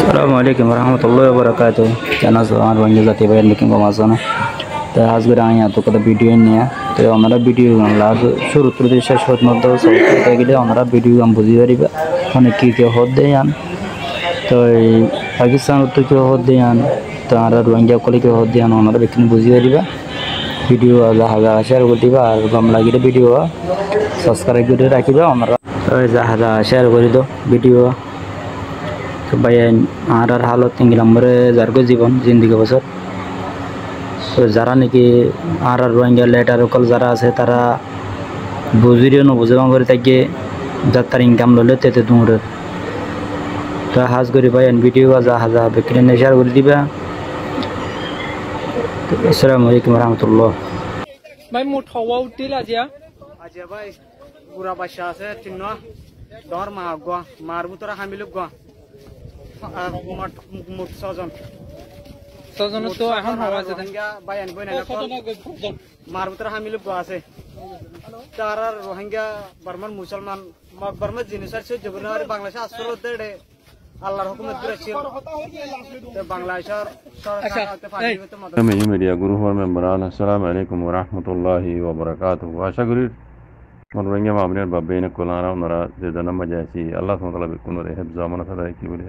Assalamualaikum warahmatullahi wabarakatuh. Karena soal banyak zati bayar bikin kemasan. तो आज गर आए तो कदा वीडियो नहीं है तो हमारा वीडियो लाग शुरू तो देश शोध मत दो सब के लिए हमारा वीडियो हम बुझी परिबा माने की होदे यान तो पाकिस्तान तो के होदे यान तो हमारा रोहिंग्या को के होदे यान हमारा बिकन बुझी परिबा वीडियो आगा शेयर कर दिबा और कम लागिले वीडियो सब्सक्राइब कर राखिबा हमारा आगा शेयर कर दो वीडियो तो भाई हमारा हालत इंग्लैंड जारगो जीवन जिंदगी बसर तो যারা নাকি আর রোহিঙ্গা লেটার কল যারা আছে তারা বুঝিরিও নবুঝবাং করে থাকে যাত্রার ইনকাম ললে তেতে দূর তো হাজ করি ভাই ভিডিও আজা হাজা বিক্রি শেয়ার করে দিবা আসসালামু আলাইকুম রহমতুল্লাহ ভাই মুঠাওয়া উঠিল আজিয়া আজিয়া ভাই পুরা বাসা আছে চিহ্ন দর মা গোয়া মার বুতরা হামিল গোয়া মোট ছজন ছজনের তো এখন হওয়া আছে রোহিঙ্গা ভাই আনবই না মার বুতরা হামিল গোয়া আছে তার আর রোহিঙ্গা বর্মান মুসলমান বর্মা জিনিসের সে জগনার বাংলাদেশে আসর দেড়ে আল্লাহর হুকুমত করেছিল তো বাংলাদেশের সরকার মিডিয়া গ্রুপের মেম্বারান আসসালামু আলাইকুম ওয়া রাহমাতুল্লাহি ওয়া বারাকাতুহু আশা করি রোহিঙ্গা মামলার বাবেনে কোলারা ওনারা যে জানা মজাছি আল্লাহ সুবহানাহু ওয়া তাআলা বিকুন রে হেফজ আমানত আদায় কি বলে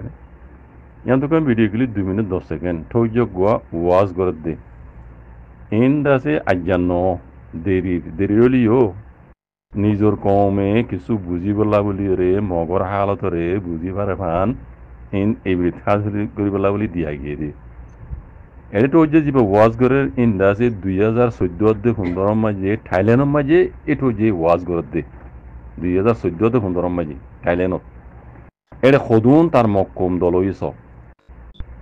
यहाँ तो कम वीडियो के लिए 2 मिनट 10 सेकंड ठोजो गुआ वाज गरत दे इंदा से अज्ञानो देरी हो निजोर कौमे किसु बुझी बल्ला बोली रे मगर हालत रे बुझी पारे फान इन एवरी खास करी बल्ला बोली दिया गया दे एने ठोजे जीव वाज गरे इंदा से 2014 दे 15 माजे थाईलैंड माजे ए ठोजे वाज गरत दे 2014 दे 15 माजे थाईलैंड एडे खुदून तार मक्कुम दलोइस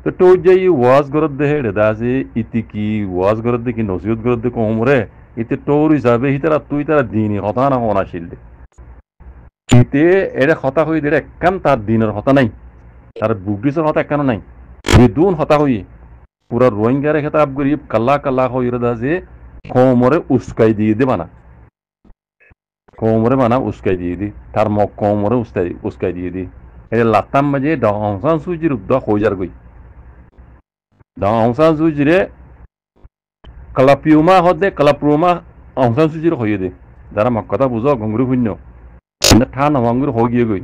तो टोजे वाज गरत दे हेडे दासे इति की वाज गरत दे की नसीहत गरत दे कोमरे इते टोर हिसाबे हितरा तुई तारा दीनी हता ना होना शिल्दे इते एडे हता होई दे एकम तार दीनर हता নাই तार बुगदिसर हता एकम নাই बेदुन हता होई पूरा रोहिंग्या रे खिताब गरीब कल्ला कल्ला होई रे दासे कोमरे उस्काई दी दे बना कोमरे बना उस्काई दी दी तार मक कोमरे उस्काई दी दी ए लाताम मजे डांसान सुजी रुद्दा होजार गई डांसान सुजी रे कलापियुमा होदे कलाप्रुमा डांसान सुजी रे होये दे दारा मक्कता बुझो गंगरु हुन्नो न ठान वंगरु होगिए गई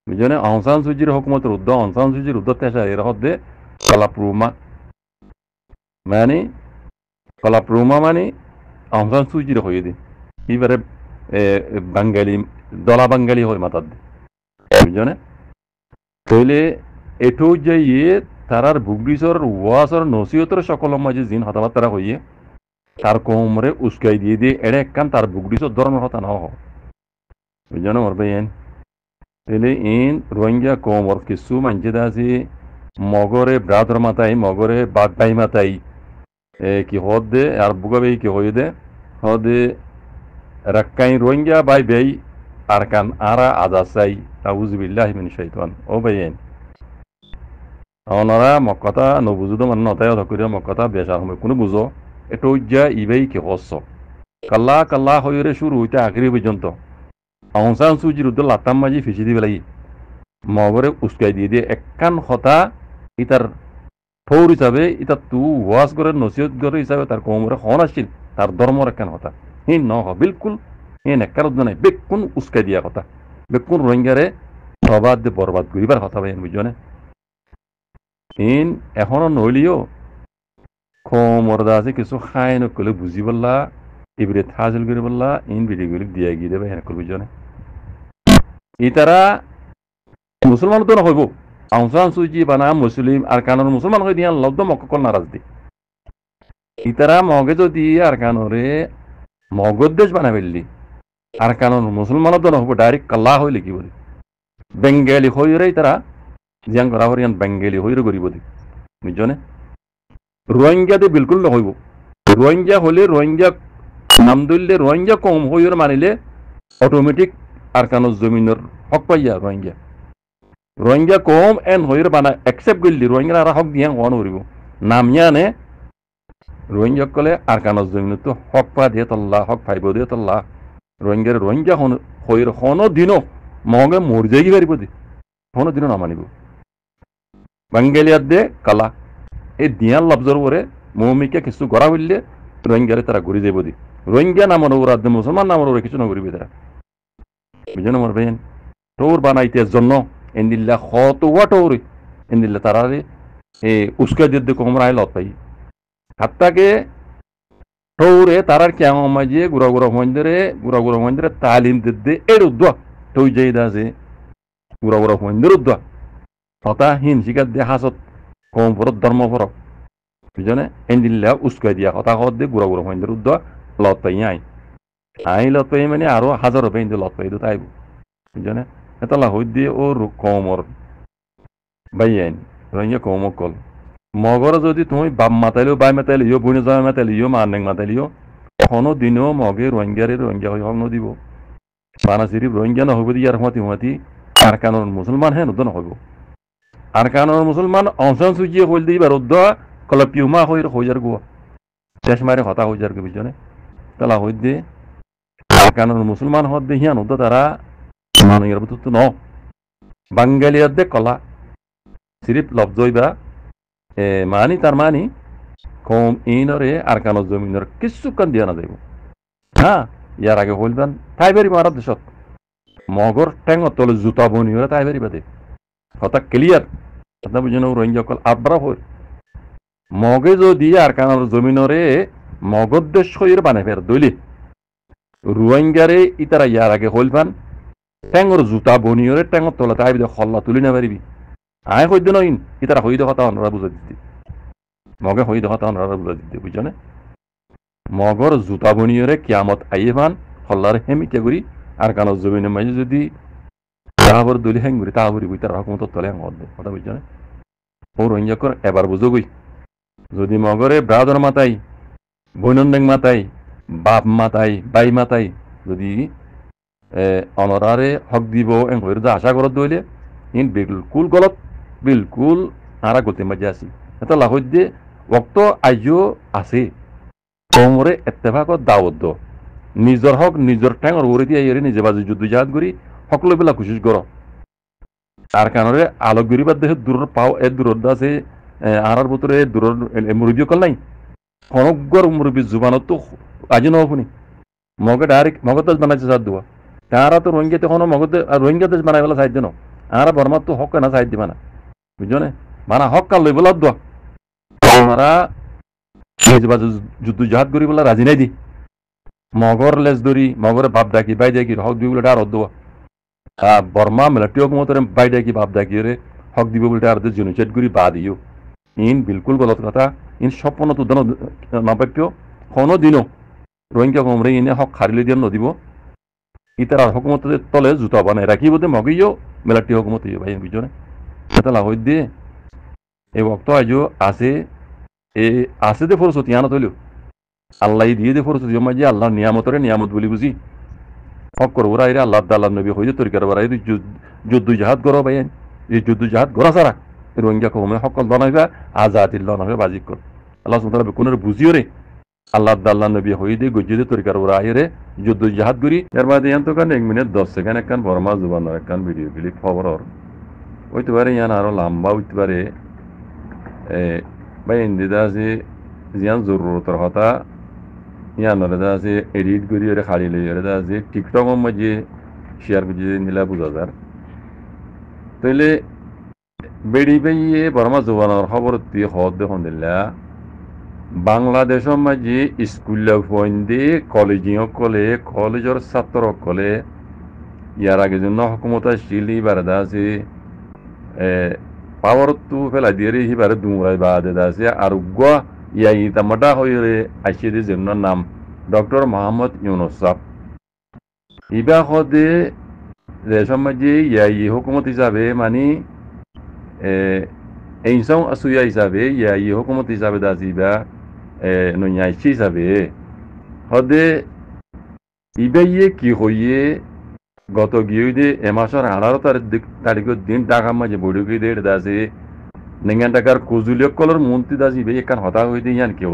बुझने डांसान सुजी रे हुकूमत रुद्दा डांसान सुजी रुद्दा तेसा रे होदे कलाप्रुमा माने कलाप्रुमा माने डांसान सुजी रे होये दे इबारे বাঙালি দলা বাঙালি হয় মাতাদ বুঝনে তাইলে এটো যে তারার বুগডিসর ওয়াসর নসিহতর সকল মাঝে জিন হতাবার্তা হইয়ে তার কোমরে উস্কাই দিয়ে এড়ে একখান তার বুগডিসর ধরনের হতা না হয় বুঝনে মর ভাইয়েন তাইলে ইন রোহিঙ্গা কোমর কিছু মানছে দাসি মগরে ব্রাদর মাতাই মগরে বাগ ভাই মাতাই কি হদ দে আর বুগাবে কি হয়ে দে হদে रक्काई रोहिंग्या बाई बेई अरकान आरा आदासाई आउज़ु बिल्लाहि मिन शैतान ओ बेयन ओनारा मक्कता न बुजुदो मन नताय धकरिया मक्कता बेशा हम कुनु बुझो एटोज्जा इबेई के हस्स कल्ला कल्ला होयरे शुरू हইতে आखिरी पर्यন্ত आउंसान सुजिर उद्द लाताम माजी फिसि দি বেলাই মগরে উস্কাই দিয়ে একখান কথা ইতার ফৌর হিসাবে ইতা তু ওয়াজ করে নসিহত করে হিসাবে তার কোমরে হন আসিল তার ধর্মর একখান কথা इन न हो बिल्कुल इन करत नहीं बेकुन उसका दिया कथा बेकुन रोहिंग्यारे बर्बाद दे बर्बाद करिबार कथा भाई बुझने इन एखनो नलियो खमरदा আছে কিছু খায় ন কলে বুঝি বললা ইবরে হাসিল করে বললা इन ভিডিও গুলি দিয়া গিয়ে দেবে এন কল বুঝনে ইতারা মুসলমান তো না হইব আউসান সুজি বানা মুসলিম আর কানুন মুসলমান হই দিয়া লব্দ মক্কল নারাজ দি ইতারা মগে যদি আর কানুরে মগদেশ বানা ফেললি আর কারণ মুসলমানও তো নহব ডাইরেক্ট কাল্লা হই লিখি বলি বেঙ্গলি হইরেই তারা জিয়াং করা হরিয়ান বেঙ্গলি হইরে করিব দি বুঝছনে রোহিঙ্গাতে বিলকুল নহইব রোহিঙ্গা হলে রোহিঙ্গা নাম দিলে রোহিঙ্গা কম হইরে মানিলে অটোমেটিক আর কারণ জমিনের হক পাইয়া রোহিঙ্গা কম এন হইরে বানা অ্যাকসেপ্ট করলি রোহিঙ্গা আর হক দিয়া হন করিব নামিয়ানে रोहिंग्या कले आरकान जमीन तो हक पा दे तल्ला हक फाइब दे तल्ला रोहिंग्या होइर हनो दिनो महंगे मर जाएगी पारिब दे हनो दिनो ना मानिब বাঙ্গালিয়ার দে কালা এই দিয়ার লফজর পরে মৌমিকে কিছু গড়া হইলে রোহিঙ্গারে তারা ঘুরে যাইব দি রোহিঙ্গা নামর ওরা মুসলমান নামর ওরা কিছু না ঘুরিবে তারা বুঝলেন আমার ভাইন টোর বানাইতে জন্য এন্দিল্লা খত ওয়া টোরে এন্দিল্লা তারারে উস্কা দিতে কোমরা লত পাই হাত্তাকে টোরে তারার কেমন মাঝে গুড়া গুড়া মন্দিরে তালিম দিতে এর উদ্দা টই যাই দাসে গুড়া মন্দির উদ্দা হতা হিন শিকার দিয়ে হাসত কম ফরত ধর্ম ফরক বুঝনে এন্দিল্লা উস্কা দিয়া হতা হত দিয়ে গুড়া মন্দির উদ্দা লত পাই আই লত পাই মানে আরো হাজারো পাই লত পাই তো তাইব বুঝনে এতলা হই দিয়ে ও কমর বাইয়াইন রোহিঙ্গা কম কল মগর যদি তুমি বাপ মাতাইলেও বাই মাতাইলিও বইনে জমা মাতাইলিও মানেক মাতাইলিও এখনো দিনেও মগে রোহিঙ্গা হয়ে হক নদিব বানা সিরিফ রোহিঙ্গা নহব ইয়ার হুমাতি আরকানোর মুসলমান হ্যাঁ নদ নহব আরকানোর মুসলমান অংশন সুজিয়ে হইল দিয়ে এবার উদ্দ কল পিউমা হইয়ার গোয়া শেষ মারে হতা হইয়ার গো বিজনে তালা হই দিয়ে আরকানোর মুসলমান হদ দিয়ে হিয়ান উদ্দ তারা মানইয়ার বুত ন বাঙ্গালিয়ার দে কলা সিরিফ লফজইবা মানি তার মানি কম ইনরে আরকানোর জমিনের কিছু কান দিয়া না যাইব হ্যাঁ ইয়ার আগে হইলবান তাই বেরি মারার দেশত মগর টেঙর তলে জুতা বনি হলে তাই বেরি বাদে কথা ক্লিয়ার কথা বুঝেন রোহিঙ্গা কল আব্রা হই মগে যদি আরকানোর জমিনরে মগর দেশ হইর বানে ফের দইলি রোহিঙ্গারে ইতারা ইয়ার আগে হইলবান টেঙর জুতা বনি হলে টেঙর তলে তাই বিদে হল্লা তুলি না পারিবি আয় হইদ নইন ইতারা হই দেখা তারা বুঝা দিতে মগে হই দেখা তারা বুঝা দিতে বুঝনে মগর জুতা বনিয়রে কিয়ামত আইবান হল্লার হেমিকে করি আর কানো জমিনের মাঝে যদি তাহাবর দলি হ্যাং করি তাহাবরি বই তার হকমত তলে হ্যাং হদ্দে কথা বুঝনে ও রোহিঙ্গা কর এবার বুঝো বই যদি মগরে ব্রাদর মাতাই বৈনন্দেং মাতাই বাপ মাতাই বাই মাতাই যদি অনরারে হক দিব এং হইর যা আশা করত দইলে ইন বিলকুল গলত বিলকুল আরা গলতে মাঝে আছি এটা লাহত দিয়ে ওক্ত আইও আছে তোমরে এত্তেফাকত দাওয়াত নিজর হক নিজর ঠ্যাঙর উড়ে দিয়ে এর নিজে বাজে যুদ্ধ জাহাজ করি সকলো বেলা কোশিশ করো আর কারণে আলোক গরিবার দেহে দূর পাও এর দূরত আছে আরার ভিতরে দূর মুরব্বী কল নাই অনগ্র মুরব্বী জুবানত তো আজি নহুনি মগে ডাইরেক্ট মগত বানাইছে সাথ দেওয়া তারা তো রোহিঙ্গা তখন মগত রোহিঙ্গা দেশ বানাই বেলা সাইড দেন আর বর্মার তো হক না সাইড দিবা না বুঝছো না মানে হক কাল লই বলা দোয়া আমরা যুদ্ধ জাহাজ করি বলে রাজি নাই দি মগর লেজ ধরি মগরে বাপ ডাকি বাই ডাকি হক দিব বলে আর দোয়া বর্মা মিলিটারি হুকুমতরে বাই ডাকি বাপ ডাকি রে হক দিব বলে আর জেনোসাইড করি বা দিও ইন বিলকুল গলত কথা ইন সম্পূর্ণ তো নাপাক্য কোনো দিনও রোহিঙ্গা কমরে ইনে হক খারিলে দিয়ে নদিব ইতার আর হুকুমতের তলে জুতা বানাই রাখিব দে মগিও মিলিটারি হুকুমত ভাই বুঝনে এটা লাভ দিয়ে এই বক্ত আজও আছে আছে দে ফরসতি আনা তৈল আল্লাহ দিয়ে দে ফরসতি মাঝে আল্লাহ নিয়ামতরে নিয়ামত বলি বুঝি হক করবো রাইরে আল্লাহ আল্লাহ নবী হয়ে তরিকার বাড়াই যুদ্ধ জাহাজ করো ভাই এই যুদ্ধ জাহাজ গড়া সারা রোহিঙ্গা কমে সকল বানাইবা আজাদিল বানাবে বাজিক কর আল্লাহ সুতরাং কোন বুঝিও রে আল্লাহ আল্লাহ নবী হয়ে দিয়ে গজ্জে তরিকার বাড়াইরে যুদ্ধ জাহাজ করি এর বাদে ইয়ান তো কান 1 মিনিট 10 সেকেন্ড একখান বর্মা জুবানোর একখান ভিডিও ক্লিপ খবর হইতে পারে ইয়ান আরো লম্বা হইতে পারে ভাই ইন্দিদা আছে জিয়ান জরুরতর কথা ইয়ানরে দা আছে এডিট করি ওরে খাড়ি লই ওরে দা আছে টিকটকের মাঝে শেয়ার করে নিলা বুঝা যার তাইলে বেড়ি বেয়ে বর্মা জোবানোর খবর দিয়ে হদ দেখুন দিলা বাংলাদেশের মাঝে স্কুল ফন্দে কলেজিও কলে কলেজের ছাত্র কলে ইয়ার আগে জন্য হকুমত আসছিল এবার আছে পাওয়ার তো ফেলা দিয়ে হিবারে দুমরাই বাদে আছে আর গুয়া ইয়াই তামাটা হয়ে আসছে জন্য নাম ডক্টর মোহাম্মদ ইউনুস সাহেব ইবা হদে দেশের মাঝে ইয়াই হুকুমত হিসাবে মানে এইসব আসুয়া হিসাবে ইয়াই হুকুমত হিসাবে দাসিবা নয়াইছি হিসাবে হদে ইবাইয়ে কি হইয়ে গত গিয়ে এমাসর 18 তারিখের দিন ঢাকা মাঝে বড়ি গিয়ে দাসে নেঙ্গান টাকার কজুলিয়ক কলর মন্ত্রী দাসি বে একান হতা হয়ে দিয়ে ইয়ান কি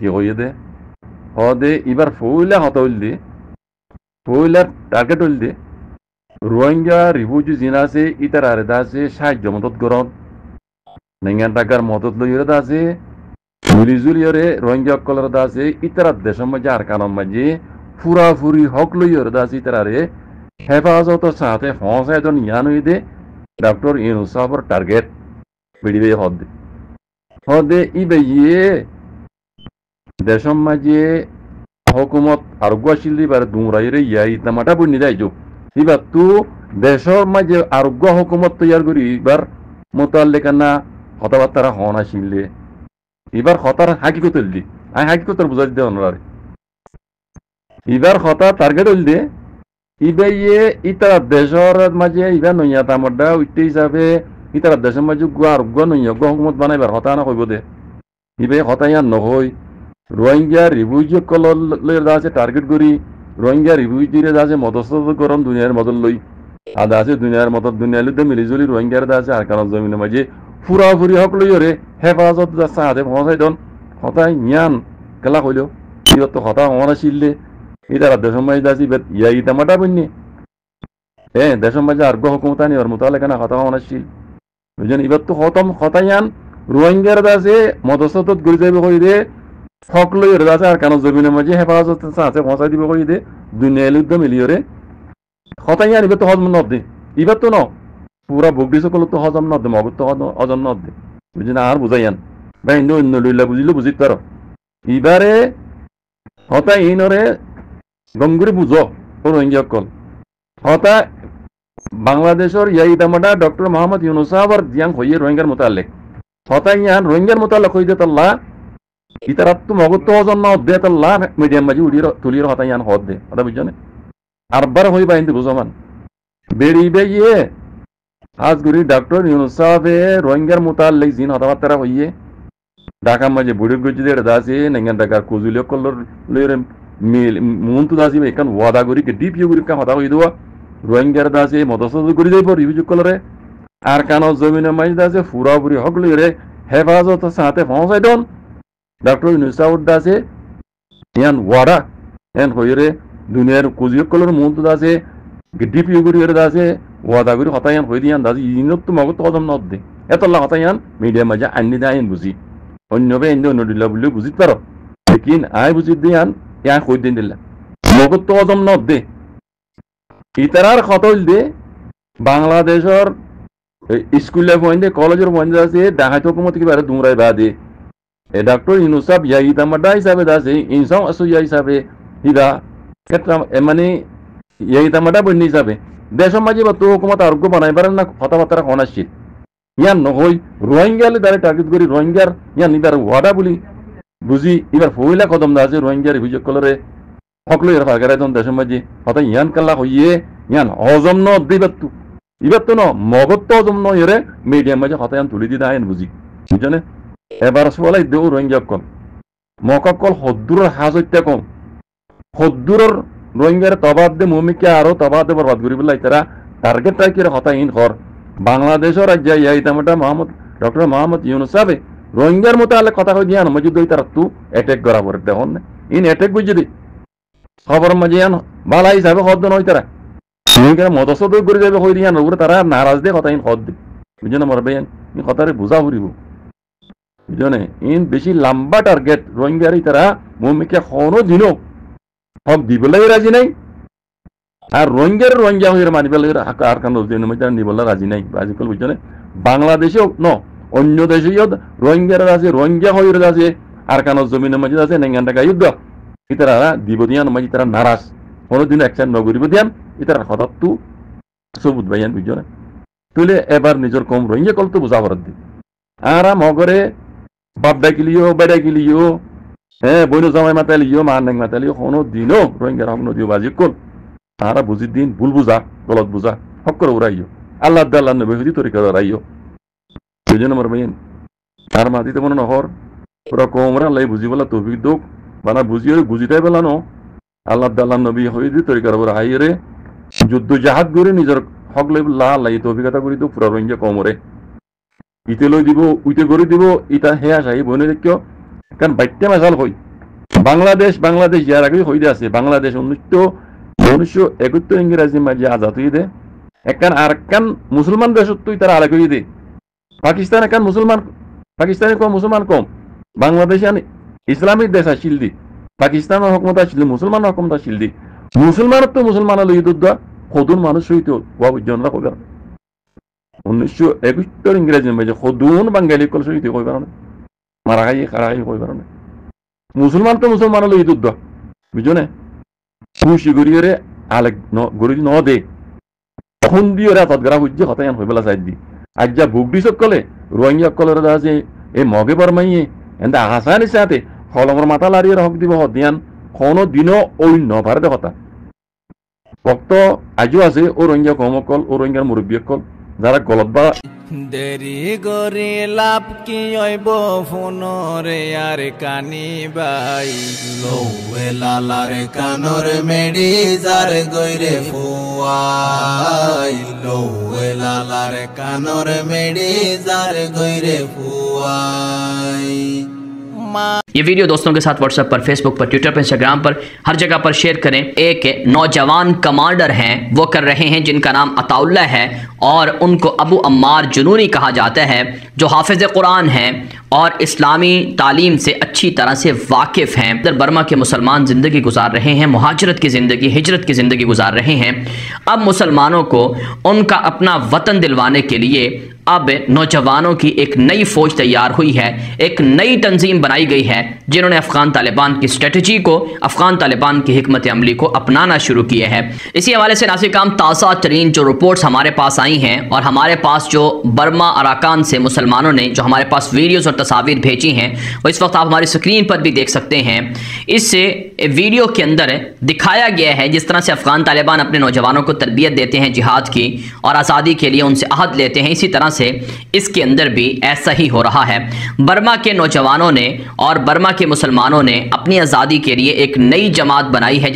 হইয়ে দে হদে এবার ফইলা হতা হইলে ফইলার টার্গেট হইলে রোহিঙ্গা রিফিউজি জিন আছে ইতার আরে দাসে সাহায্য মদত গরণ নেঙ্গান টাকার মদত লইরে আছে মিলিজুলিয়রে রোহিঙ্গা কলর আছে ইতারা দেশের মাঝে আর কারণ মাঝে ফুরাফুরি হক লইরে আছে ইতারারে হেফাজতের সাথে পৌঁছায় জন ইয়ান হইদে ডক্টর ইউনূস সাহেবের টার্গেট বিডিবে হদে ইয়ে দেশের মাঝে হকুমত আরোগ্যশীল দিবার দুমরাইরে ইয়াই তামাটা বন্যি দেয় যোগ এবার তো দেশের মাঝে আরোগ্য হকুমত তৈয়ার করি এবার মোতাল্লেকানা কথাবার্তা হন আসিলে এবার হতার হাকিকত দি আমি হাকিকত বুঝাই দিতে অনারে এবার হতা টার্গেট হইল দে ইবে ইয়ে ইতার দেশের মাঝে ইবার নইয়া তামডা উঠতে হিসাবে ইতার দেশের মাঝে আরোগ্য নইয়া হকুমত বানাইবার হতা না কইব দে ইবে হতা ইয়ান নহই রোহিঙ্গা রিফিউজি কলর আছে টার্গেট করি রোহিঙ্গা রিফিউজিরে আছে মদস্ত গরম দুনিয়ার মদত লই আদা আছে দুনিয়ার মদত দুনিয়া লইতে মিলিজুলি রোহিঙ্গার আছে আর কারণ জমিনের মাঝে ফুরাফুরি হক লইরে হেফাজত যাচ্ছে হাতে পৌঁছাই দন হতাই ইয়ান কেলা কইল ইয়ত তো হতা হওয়া শিললে ইতারা দেশের মাঝে আছে ইয়া ইতামাটা বন্যে দেশের মাঝে আর্গ হকুমতা নি ওর মোতালে কেনা হতা হওয়া শিল বুঝলেন এবার তো হতম হতাইয়ান রোহিঙ্গার আছে মদস্ত গড়ি যাবে কই দে হক লইরে আছে আর কারণ জমিনের মাঝে হেফাজত আছে পৌঁছাই দিব কই দে দুনিয়া লুদ্ধ মিলিয়রে হতাইয়ান এবার তো হজম নদ দে এবার তো ন পুরা বগড়ি সকল তো হজম নদ দে মগত তো হজম নদ দে বুঝলেন আর বুঝাইয়ান ভাই অন্য লইলা বুঝিলে বুঝিতে পারো এবারে হতা ইনরে গঙ্গুরি বুঝো রোহিঙ্গা কল হতা বাংলাদেশের ইয়াই দামাটা ডক্টর মোহাম্মদ ইউনূস সাহেবের জিয়াং হইয়ে রোহিঙ্গার মোতালেক হতা ইয়ান রোহিঙ্গার মোতালেক হইতে তাল্লা ইতারাত তো মগত হজম নদ দে তাল্লা মিডিয়াম মাঝে উড়িয়ে তুলির হতা ইয়ান হদ দে কথা বুঝছেন আরবার হই বাইন্দে বুঝমান বেড়িবে ইয়ে আজগুরি ডক্টর ইউনূস সাহেবে রোহিঙ্গার মোতালেক জিন হতাবার্তা হইয়ে ঢাকা মাঝে বুড়ির গজি দাসে নেঙ্গান ঢাকার কুজুলিও কলর লইরে মন্তু দাসি এখান ওয়াদা করি ডিপ ইউগুরি কাম হতা হই দেওয়া রোহিঙ্গার দাসে মদস্ত করি যাইব রিভিউ কলরে আর কান জমিনের মাঝে দাসে ফুরাফুরি হক লইরে হেফাজত সাথে পৌঁছাই দন ডক্টর ইউনূস সাহেব দাসে ইয়ান ওয়াদা এন হইরে দুনিয়ার কুজুলিও কলর মন্তু দাসে ডিপ ইউগুরি দাসে ওয়াদা করি হতায়ান হই দিয়ান দাসি ইনত তো মগত হজম নদ দে এতলা হতায়ান মিডিয়ার মাঝে আনি দেয় বুঝি অন্যবে অন্য দিলা বলে বুঝিতে পারো লেকিন আয় বুঝি দিয়ান ইয়া কই দিন দিলা মগত তো হজম নদ দে ইতারার খতল দে বাংলাদেশের স্কুলে পয়েন্টে কলেজের পয়েন্টে আছে ঢাকা হকুমত কি বারে দুমরাই বাদে এ ডক্টর ইউনূস সাহেব ইয়া ইতামাডা হিসাবে দাসে ইনসাম আসু ইয়া হিসাবে হিদা ক্ষেত্রে মানে ইয়া ইতামাডা বন্যি হিসাবে দেশের মাঝে বা তো হকুমত আরোগ্য বানাইবার না কথাবার্তা হনাশীল ইয়ান নহই রোহিঙ্গালে দ্বারা টার্গেট করি রোহিঙ্গার ইয়ান ইবার ওয়াদা বলি বুঝি এবার ফইলা কদম দা আছে রোহিঙ্গার রিভিউ কলরে হকলো এর ফাগারে দন দেশের মাঝে হতা ইয়ান কাল্লা হইয়ে ইয়ান হজম ন দিবাত্তু ইবার তো ন মগত তো হজম ন এরে মিডিয়াম মাঝে হতা ইয়ান তুলি দি দায়েন বুঝি বুঝছনে এবার সবাই দেও রোহিঙ্গা কল মকাকল হদ্দুরের হাজত্যা কম হদ্দুরের রোহিঙ্গার তবাদ দে মুমিকে আরো তবাদ দে বরবাদ করি বলাই তারা টার্গেট রাখিয়ে হতা ইন কর বাংলাদেশের রাজ্য ইয়াইতামাটা মোহাম্মদ ডক্টর মোহাম্মদ ইউনূস সাহেব রোহিঙ্গার মোতালে কথা কই দিয়ান মজুদ দই তার তু অ্যাটাক করা পড়ে দেখুন ইন অ্যাটাক বুঝি দি খবর মাঝে ইয়ান বালা হিসাবে হদ নয় তারা রোহিঙ্গার মদস্ত করে যাবে কই দিয়ান ওরে তারা নারাজ দে কথা ইন হদ দে বুঝেন আমার বেয়ান ইন কথারে বুঝা ফুরিব বুঝনে ইন বেশি লম্বা টার্গেট রোহিঙ্গারই তারা মুমিকে কোনো দিনও হক দিবলাই রাজি নাই আর রোহিঙ্গা হয়ে মানিবেলের আর কারণ নিবলা রাজি নাই আজিকাল বুঝছো বাংলাদেশেও ন অন্য দেশেও রোহিঙ্গার আছে রোহিঙ্গা হয়ে আছে আর কারণ জমিনের মাঝে আছে নেঙ্গান টাকা যুদ্ধ ইতারা দিব দিয়ান মাঝে তারা নারাজ কোনোদিন একসাথে নগরিব দিয়ান ইতারা হঠাৎ তু সবুজ ভাইয়ান বুঝছো না তুলে এবার নিজের কম রোহিঙ্গা কল তো বোঝা ভরত দি আর মগরে বাপ ডাকিলিও বেড়াকিলিও হ্যাঁ বইনো জামাই মাতালিও মা নেং মাতালিও কোনো দিনও রোহিঙ্গার হক নদীও বাজি কল তারা বুঝির দিন ভুল বুঝা গলত বুঝা হক করে উড়াইও আল্লাহ আল্লাহ নবী হইদি তরিকা উড়াইও বুঝেন আমার ভাইয়েন আর মাটিতে মনে নহর পুরা কমরা লাই বুঝি বলা তৌফিক দোক বানা বুঝিয়ে বুঝিটাই বেলা ন আল্লাহ আল্লাহ নবী হইদি তরিকার উপর আইরে যুদ্ধ জাহাজ করে নিজের হক লাই লাই তৌফিকতা করি তো পুরা রোহিঙ্গা কমরে ইতে লই দিব উইতে করে দিব ইটা হেয়া চাই বনে দেখিও কারণ বাইটে মেশাল হই বাংলাদেশ ইয়ার আগে হইতে আছে বাংলাদেশ 1971 ইংরেজি মাঝে আজাদ হয়ে দে একখান আর একখান মুসলমান দেশ তুই তারা আলাগ হয়ে দে পাকিস্তানে কান মুসলমান পাকিস্তানে কম মুসলমান কম বাংলাদেশে ইসলামিক দেশ আসিল দি পাকিস্তানের হকমত আসিল মুসলমান হকমত আসিল দি মুসলমানের তো মুসলমান লই যুদ্ধ সদুন মানুষ হইতো ওয়া বুঝজনরা কইবার 1921 ইংরেজি মাঝে সদুন বাঙালি কল সইতে কইবার না মারাগাই খারাগাই কইবার না মুসলমান তো মুসলমান লই যুদ্ধ বুঝনে খুশি গরিয়রে আলেক গরি ন দে খুন্দিয়রে তদগরা হুজ্জে হতায়ান হইবলা চাই দি আজ্জা বুগডি সকলে রোহিঙ্গা কলরে দাসে এই মগে বরমাইয়ে এন্দা হাসানি সাথে হলমর মাথা লারিয়ে হক দিব হদিয়ান কোনো দিনও ওই নভারে কথা ভক্ত আজও আছে ও রোহিঙ্গা কমকল ও রোহিঙ্গার মুরব্বী কল যারা গলত বা দেরি গরি লাভ কি হইব ফোনরে আর কানি বাই লৌয়ে লালার কানর মেডি যার গইরে ফুয়াই লৌয়ে লালার কানর মেডি যার গইরে ফুয়াই। ये वीडियो दोस्तों के साथ व्हाट्सएप पर, फेसबुक पर, ट्विटर पर, इंस्टाग्राम पर, हर जगह पर शेयर करें। एक नौजवान कमांडर हैं, वो कर रहे हैं, जिनका नाम अताउल्ला है और उनको अबू अम्मार जुनूनी कहा जाता है, जो हाफिज़ कुरान हैं और इस्लामी तालीम से अच्छी तरह से वाकिफ़ हैं। इधर बर्मा के मुसलमान ज़िंदगी गुजार रहे हैं, मुहाजरत की ज़िंदगी, हिजरत की ज़िंदगी गुजार रहे हैं। अब मुसलमानों को उनका अपना वतन दिलवाने के लिए अब नौजवानों की एक नई फ़ौज तैयार हुई है, एक नई तंजीम बनाई गई है, जिन्होंने अफ़गान तालिबान की स्ट्रेटजी को, अफ़गान तालिबान की हिकमत अमली को अपनाना शुरू किया है। इसी हवाले से नासिर काम ताज़ा तरीन जो रिपोर्ट्स हमारे पास आई हैं और हमारे पास जो बर्मा अराकान से मुसलमानों ने जो हमारे पास वीडियोज़ और तस्वीर भेजी हैं, वो इस वक्त आप हमारी स्क्रीन पर भी देख सकते हैं। इससे वीडियो के अंदर दिखाया गया है जिस तरह से अफ़गान तालिबान अपने नौजवानों को तरबियत देते हैं जिहाद की और आज़ादी के लिए उनसे अहद लेते हैं, इसी तरह से इसके अंदर भी ऐसा ही हो रहा है। बर्मा के नौजवानों ने और बर्मा के मुसलमानों ने अपनी आज़ादी के लिए एक नई जमात बनाई है।